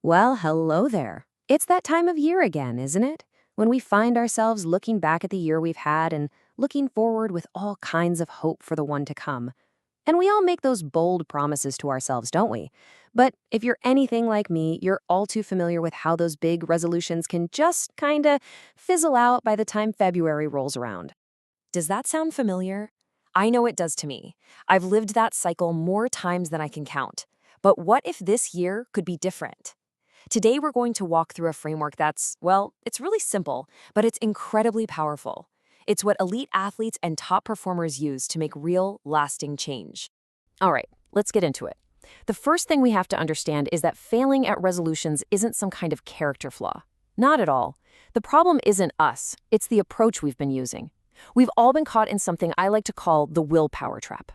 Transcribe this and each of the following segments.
Well, hello there. It's that time of year again, isn't it? When we find ourselves looking back at the year we've had and looking forward with all kinds of hope for the one to come. And we all make those bold promises to ourselves, don't we? But if you're anything like me, you're all too familiar with how those big resolutions can just kinda fizzle out by the time February rolls around. Does that sound familiar? I know it does to me. I've lived that cycle more times than I can count. But what if this year could be different? Today, we're going to walk through a framework that's, well, it's really simple, but it's incredibly powerful. It's what elite athletes and top performers use to make real, lasting change. All right, let's get into it. The first thing we have to understand is that failing at resolutions isn't some kind of character flaw. Not at all. The problem isn't us, it's the approach we've been using. We've all been caught in something I like to call the willpower trap.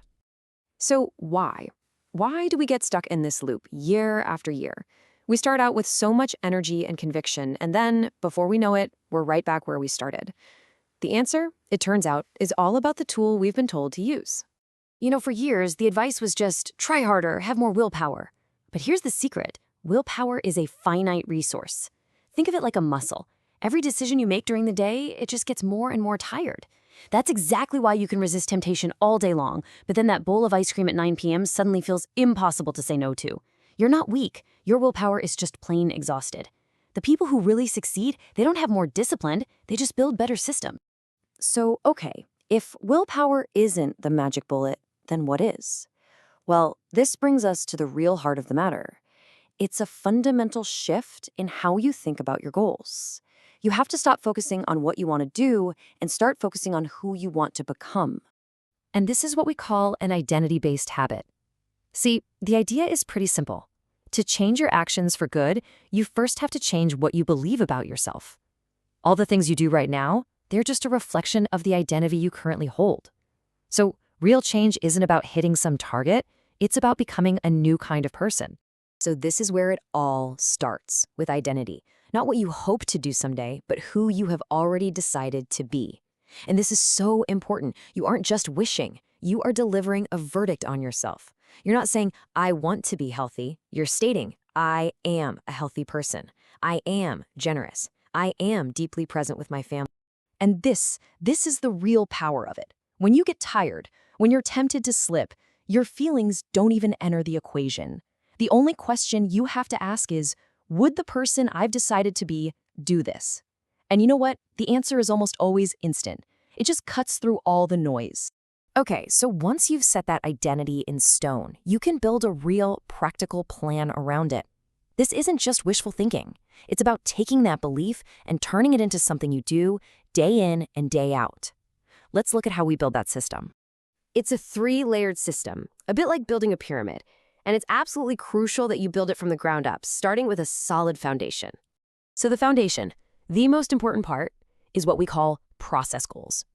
So why? Why do we get stuck in this loop year after year? We start out with so much energy and conviction, and then, before we know it, we're right back where we started. The answer, it turns out, is all about the tool we've been told to use. For years, the advice was just try harder, have more willpower. But here's the secret. Willpower is a finite resource. Think of it like a muscle. Every decision you make during the day, it just gets more and more tired. That's exactly why you can resist temptation all day long, but then that bowl of ice cream at 9 p.m. suddenly feels impossible to say no to. You're not weak. Your willpower is just plain exhausted. The people who really succeed, they don't have more discipline, they just build better systems. So, okay, if willpower isn't the magic bullet, then what is? Well, this brings us to the real heart of the matter. It's a fundamental shift in how you think about your goals. You have to stop focusing on what you want to do and start focusing on who you want to become. And this is what we call an identity-based habit. See, the idea is pretty simple. To change your actions for good, you first have to change what you believe about yourself. All the things you do right now, they're just a reflection of the identity you currently hold. So, real change isn't about hitting some target, it's about becoming a new kind of person. So this is where it all starts, with identity. Not what you hope to do someday, but who you have already decided to be. And this is so important. You aren't just wishing, you are delivering a verdict on yourself. You're not saying, I want to be healthy. You're stating, I am a healthy person. I am generous. I am deeply present with my family. And this is the real power of it. When you get tired, when you're tempted to slip, your feelings don't even enter the equation. The only question you have to ask is, would the person I've decided to be do this? And you know what? The answer is almost always instant. It just cuts through all the noise. Okay, so once you've set that identity in stone, you can build a real, practical plan around it. This isn't just wishful thinking. It's about taking that belief and turning it into something you do day in and day out. Let's look at how we build that system. It's a 3-layered system, a bit like building a pyramid, and it's absolutely crucial that you build it from the ground up, starting with a solid foundation. So the foundation, the most important part, is what we call process goals.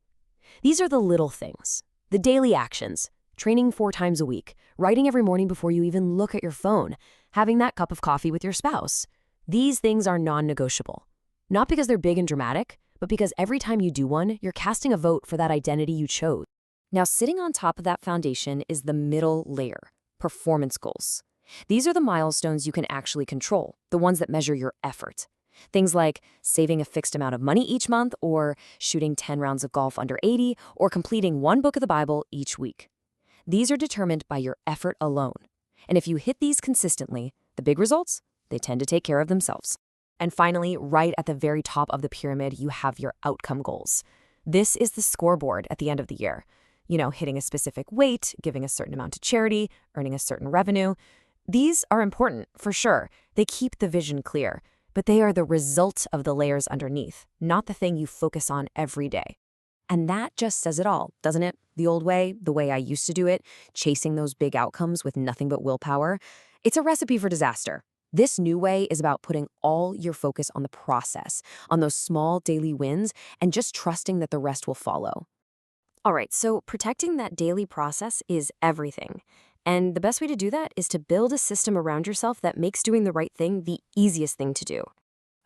These are the little things, the daily actions, training 4 times a week, writing every morning before you even look at your phone, having that cup of coffee with your spouse. These things are non-negotiable. Not because they're big and dramatic, but because every time you do one, you're casting a vote for that identity you chose. Now, sitting on top of that foundation is the middle layer, performance goals. These are the milestones you can actually control, the ones that measure your effort. Things like saving a fixed amount of money each month, or shooting 10 rounds of golf under 80, or completing 1 book of the Bible each week. These are determined by your effort alone. And if you hit these consistently, the big results, they tend to take care of themselves. And finally, right at the very top of the pyramid, you have your outcome goals. This is the scoreboard at the end of the year. Hitting a specific weight, giving a certain amount to charity, earning a certain revenue. These are important, for sure. They keep the vision clear, but they are the result of the layers underneath, not the thing you focus on every day. And that just says it all, doesn't it? The old way, the way I used to do it, chasing those big outcomes with nothing but willpower, it's a recipe for disaster. This new way is about putting all your focus on the process, on those small daily wins, and just trusting that the rest will follow. All right, so protecting that daily process is everything. And the best way to do that is to build a system around yourself that makes doing the right thing the easiest thing to do.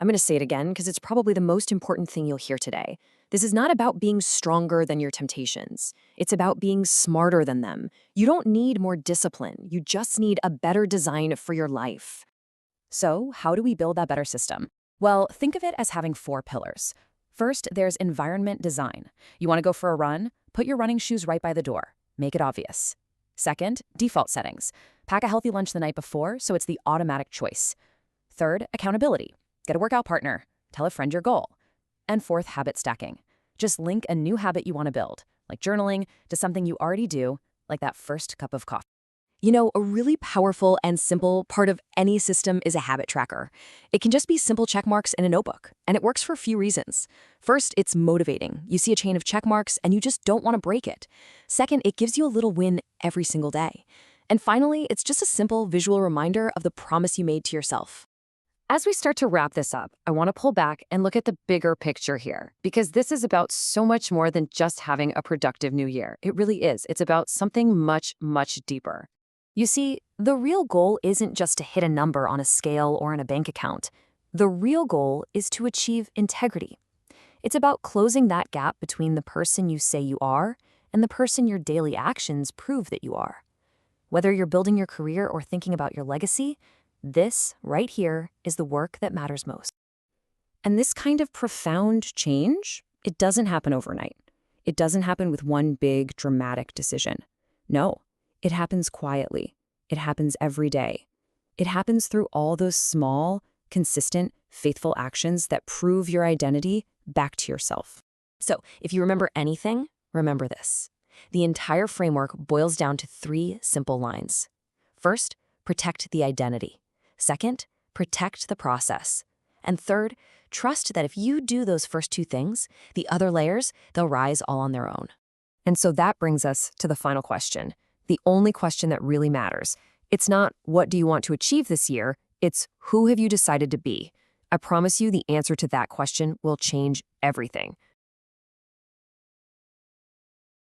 I'm going to say it again because it's probably the most important thing you'll hear today. This is not about being stronger than your temptations. It's about being smarter than them. You don't need more discipline. You just need a better design for your life. So, how do we build that better system? Well, think of it as having 4 pillars. First, there's environment design. You want to go for a run? Put your running shoes right by the door. Make it obvious. Second, default settings. Pack a healthy lunch the night before so it's the automatic choice. Third, accountability. Get a workout partner. Tell a friend your goal. And fourth, habit stacking. Just link a new habit you want to build, like journaling, to something you already do, like that first cup of coffee. You know, a really powerful and simple part of any system is a habit tracker. It can just be simple check marks in a notebook, and it works for a few reasons. First, it's motivating. You see a chain of check marks, and you just don't want to break it. Second, it gives you a little win every single day. And finally, it's just a simple visual reminder of the promise you made to yourself. As we start to wrap this up, I want to pull back and look at the bigger picture here, because this is about so much more than just having a productive new year. It really is. It's about something much, much deeper. You see, the real goal isn't just to hit a number on a scale or in a bank account. The real goal is to achieve integrity. It's about closing that gap between the person you say you are and the person your daily actions prove that you are. Whether you're building your career or thinking about your legacy, this, right here, is the work that matters most. And this kind of profound change, it doesn't happen overnight. It doesn't happen with one big, dramatic decision. No, it happens quietly. It happens every day. It happens through all those small, consistent, faithful actions that prove your identity back to yourself. So, if you remember anything, remember this. The entire framework boils down to 3 simple lines. First, protect the identity. Second, protect the process. And third, trust that if you do those first 2 things, the other layers, they'll rise all on their own. And so that brings us to the final question, the only question that really matters. It's not, what do you want to achieve this year? It's, who have you decided to be? I promise you the answer to that question will change everything.